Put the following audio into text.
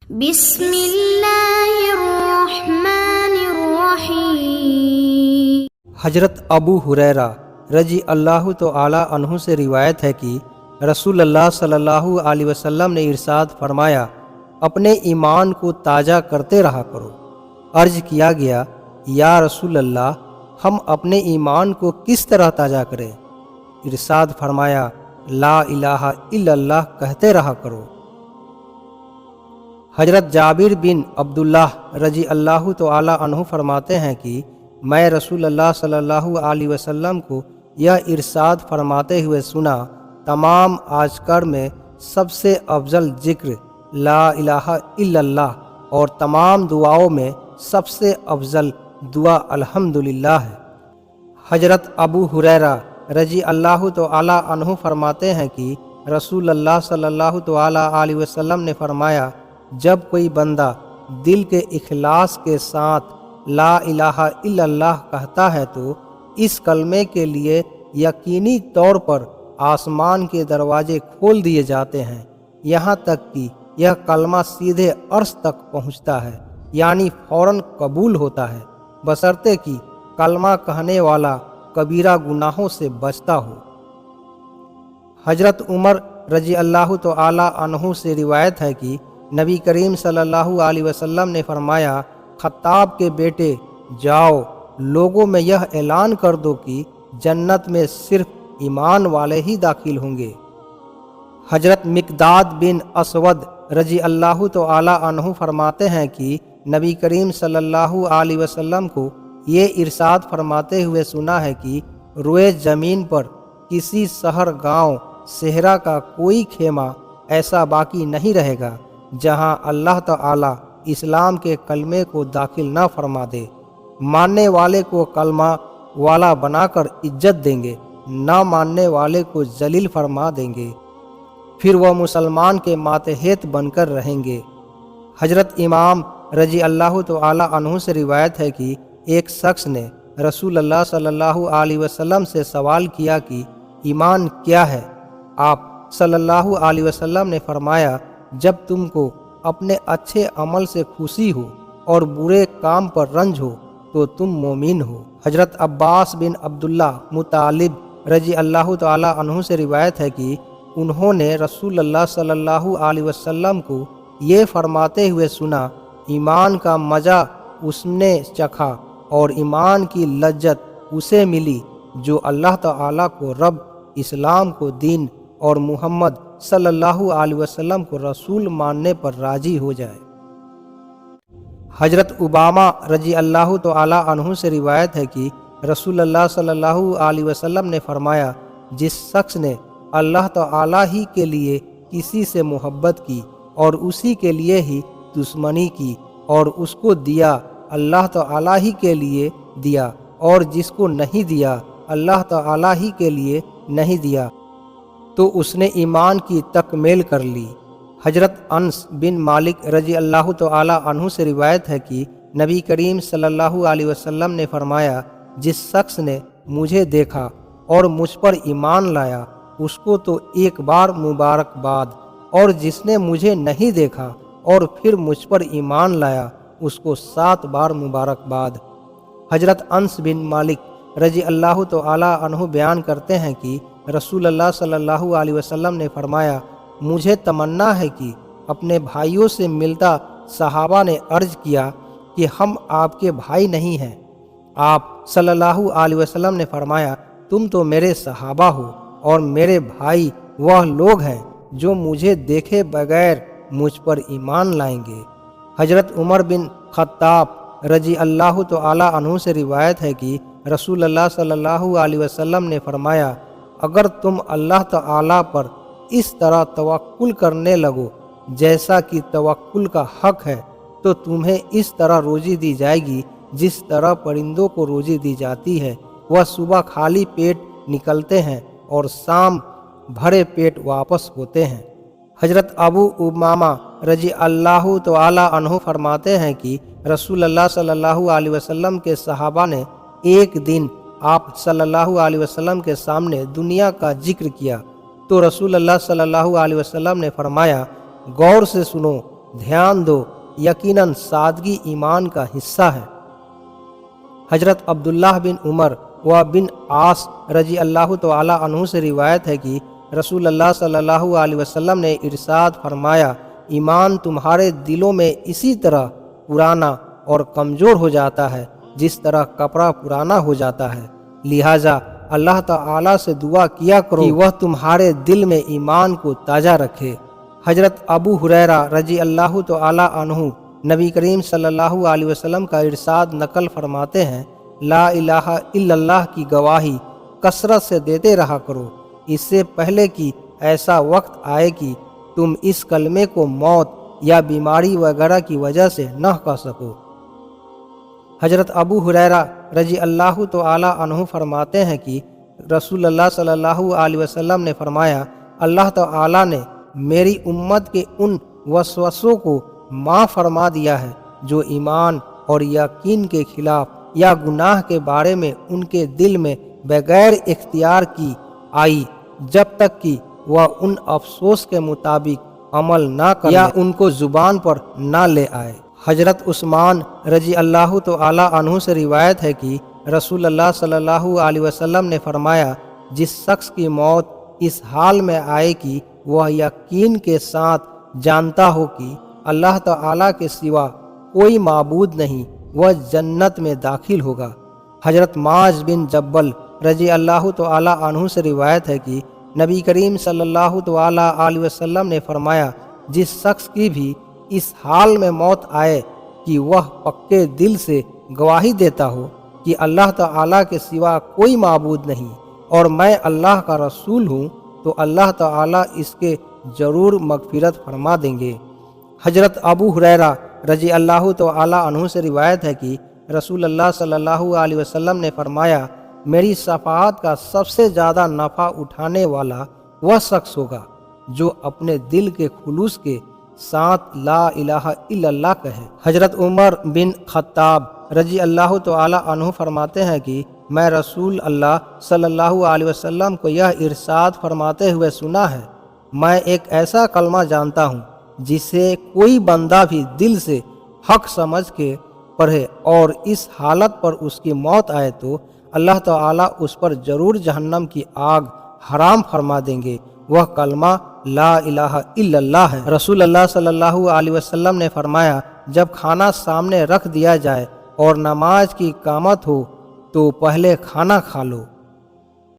بسم اللہ الرحمن الرحیم۔ حضرت ابو ہریرہ رضی اللہ تعالی عنہ سے روایت ہے کہ رسول اللہ صلی اللہ علیہ وسلم نے ارشاد فرمایا، اپنے ایمان کو تازہ کرتے رہا کرو۔ عرض کیا گیا، یا رسول اللہ، ہم اپنے ایمان کو کس طرح تازہ کریں؟ ارشاد فرمایا، لا الہ الا اللہ کہتے رہا کرو۔ حضرت جابر بن عبداللہ رضی اللہ تعالی عنہ فرماتے ہیں کہ میں رسول اللہ صلی اللہ علیہ وسلم کو یہ ارشاد فرماتے ہوئے سنا، تمام اذکار میں سب سے افضل ذکر لا الہ الا اللہ اور تمام دعاؤں میں سب سے افضل دعا الحمدللہ ہے۔ حضرت ابو ہریرہ رضی اللہ تعالی عنہ فرماتے ہیں کہ رسول اللہ صلی اللہ تعالی علیہ وسلم نے فرمایا، جب کوئی بندہ دل کے اخلاص کے ساتھ لا الہ الا اللہ کہتا ہے تو اس کلمے کے لیے یقینی طور پر آسمان کے دروازے کھول دیے جاتے ہیں، یہاں تک کہ یہ کلمہ سیدھے عرش تک پہنچتا ہے، یعنی فوراً قبول ہوتا ہے، بشرطے کہ کلمہ کہنے والا کبیرہ گناہوں سے بچتا ہو۔ حضرت عمر رضی اللہ تعالی عنہ سے روایت ہے کہ نبی کریم صلی اللہ علیہ وسلم نے فرمایا، خطاب کے بیٹے جاؤ، لوگوں میں یہ اعلان کر دو کہ جنت میں صرف ایمان والے ہی داخل ہوں گے۔ حضرت مقداد بن اسود رضی اللہ تعالی عنہ فرماتے ہیں کہ نبی کریم صلی اللہ علیہ وسلم کو یہ ارشاد فرماتے ہوئے سنا ہے کہ روئے زمین پر کسی شہر، گاؤں، صحرا کا کوئی خیمہ ایسا باقی نہیں رہے گا جہاں اللہ تعالی اسلام کے کلمے کو داخل نہ فرما دے۔ ماننے والے کو کلمہ والا بنا کر عزت دیں گے، نہ ماننے والے کو ذلیل فرما دیں گے، پھر وہ مسلمان کے ماتحت بن کر رہیں گے۔ حضرت امام رضی اللہ تعالی عنہ سے روایت ہے کہ ایک شخص نے رسول اللہ صلی اللہ علیہ وسلم سے سوال کیا کہ ایمان کیا ہے؟ آپ صلی اللہ علیہ وسلم نے فرمایا، جب تم کو اپنے اچھے عمل سے خوشی ہو اور برے کام پر رنج ہو تو تم مومن ہو۔ حضرت عباس بن عبداللہ مطلب رضی اللہ تعالی عنہ سے روایت ہے کہ انہوں نے رسول اللہ صلی اللہ علیہ وسلم کو یہ فرماتے ہوئے سنا، ایمان کا مزہ اس نے چکھا اور ایمان کی لذت اسے ملی جو اللہ تعالیٰ کو رب، اسلام کو دین اور محمد صلی اللہ علیہ وسلم کو رسول ماننے پر راضی ہو جائے۔ حضرت اوبامہ رضی اللہ تعالی عنہ سے روایت ہے کہ رسول اللہ صلی اللہ علیہ وسلم نے فرمایا، جس شخص نے اللہ تعالی ہی کے لیے کسی سے محبت کی اور اسی کے لیے ہی دشمنی کی اور اس کو دیا، اللہ تعالی ہی کے لیے دیا، اور جس کو نہیں دیا، اللہ تعالی ہی کے لیے نہیں دیا، تو اس نے ایمان کی تکمیل کر لی۔ حضرت انس بن مالک رضی اللہ تعالی عنہ سے روایت ہے کہ نبی کریم صلی اللہ علیہ وسلم نے فرمایا، جس شخص نے مجھے دیکھا اور مجھ پر ایمان لایا اس کو تو ایک بار مبارکباد، اور جس نے مجھے نہیں دیکھا اور پھر مجھ پر ایمان لایا اس کو 7 بار مبارکباد۔ حضرت انس بن مالک رضی اللہ تعالی عنہ بیان کرتے ہیں کہ رسول اللہ صلی اللہ علیہ وسلم نے فرمایا، مجھے تمنا ہے کہ اپنے بھائیوں سے ملتا۔ صحابہ نے عرض کیا کہ ہم آپ کے بھائی نہیں ہیں؟ آپ صلی اللہ علیہ وسلم نے فرمایا، تم تو میرے صحابہ ہو اور میرے بھائی وہ لوگ ہیں جو مجھے دیکھے بغیر مجھ پر ایمان لائیں گے۔ حضرت عمر بن خطاب رضی اللہ تعالی عنہ سے روایت ہے کہ رسول اللہ صلی اللہ علیہ وسلم نے فرمایا، اگر تم اللہ تعالی پر اس طرح توکل کرنے لگو جیسا کہ توکل کا حق ہے تو تمہیں اس طرح روزی دی جائے گی جس طرح پرندوں کو روزی دی جاتی ہے، وہ صبح خالی پیٹ نکلتے ہیں اور شام بھرے پیٹ واپس ہوتے ہیں۔ حضرت ابو امامہ رضی اللہ تعالی عنہ فرماتے ہیں کہ رسول اللہ صلی اللہ علیہ وسلم کے صحابہ نے ایک دن آپ صلی اللہ علیہ وسلم کے سامنے دنیا کا ذکر کیا تو رسول اللہ صلی اللہ علیہ وسلم نے فرمایا، غور سے سنو، دھیان دو، یقیناً سادگی ایمان کا حصہ ہے۔ حضرت عبداللہ بن عمر و بن عاص رضی اللہ تعالی عنہ سے روایت ہے کہ رسول اللہ صلی اللہ علیہ وسلم نے ارشاد فرمایا، ایمان تمہارے دلوں میں اسی طرح پرانا اور کمزور ہو جاتا ہے جس طرح کپڑا پرانا ہو جاتا ہے، لہٰذا اللہ تعالیٰ سے دعا کیا کرو کہ وہ تمہارے دل میں ایمان کو تازہ رکھے۔ حضرت ابو ہریرہ رضی اللہ تعالی عنہ نبی کریم صلی اللہ علیہ وسلم کا ارشاد نقل فرماتے ہیں، لا الہ الا اللہ کی گواہی کثرت سے دیتے رہا کرو، اس سے پہلے کہ ایسا وقت آئے کہ تم اس کلمے کو موت یا بیماری وغیرہ کی وجہ سے نہ کہہ سکو۔ حضرت ابو ہریرہ رضی اللہ تعالی عنہ فرماتے ہیں کہ رسول اللہ صلی اللہ علیہ وسلم نے فرمایا، اللہ تعالی نے میری امت کے ان وسوسوں کو معاف فرما دیا ہے جو ایمان اور یقین کے خلاف یا گناہ کے بارے میں ان کے دل میں بغیر اختیار کی آئی، جب تک کہ وہ ان افسوس کے مطابق عمل نہ کرے یا ان کو زبان پر نہ لے آئے۔ حضرت عثمان رضی اللہ تعالی عنہ سے روایت ہے کہ رسول اللہ صلی اللہ علیہ وسلم نے فرمایا، جس شخص کی موت اس حال میں آئے کہ وہ یقین کے ساتھ جانتا ہو کہ اللہ تعالیٰ کے سوا کوئی معبود نہیں، وہ جنت میں داخل ہوگا۔ حضرت معاذ بن جبل رضی اللہ تعالی عنہ سے روایت ہے کہ نبی کریم صلی اللہ تعالی علیہ وسلم نے فرمایا، جس شخص کی بھی اس حال میں موت آئے کہ وہ پکے دل سے گواہی دیتا ہو کہ اللہ تعالیٰ کے سوا کوئی معبود نہیں اور میں اللہ کا رسول ہوں، تو اللہ تعالیٰ اس کے ضرور مغفرت فرما دیں گے۔ حضرت ابو ہریرہ رضی اللہ تعالی عنہ سے روایت ہے کہ رسول اللہ صلی اللہ علیہ وسلم نے فرمایا، میری شفاعت کا سب سے زیادہ نفع اٹھانے والا وہ شخص ہوگا جو اپنے دل کے خلوص کے ساتھ لا الہ الا اللہ کہے۔ حضرت عمر بن خطاب رضی اللہ تعالی عنہ فرماتے ہیں کہ میں رسول اللہ صلی اللہ علیہ وسلم کو یہ ارشاد فرماتے ہوئے سنا ہے، میں ایک ایسا کلمہ جانتا ہوں جسے کوئی بندہ بھی دل سے حق سمجھ کے پڑھے اور اس حالت پر اس کی موت آئے تو اللہ تعالیٰ اس پر ضرور جہنم کی آگ حرام فرما دیں گے۔ وہ کلمہ لا الہ الا اللہ ہے۔ رسول اللہ صلی اللہ علیہ وسلم نے فرمایا، جب کھانا سامنے رکھ دیا جائے اور نماز کی اقامت ہو تو پہلے کھانا کھا لو۔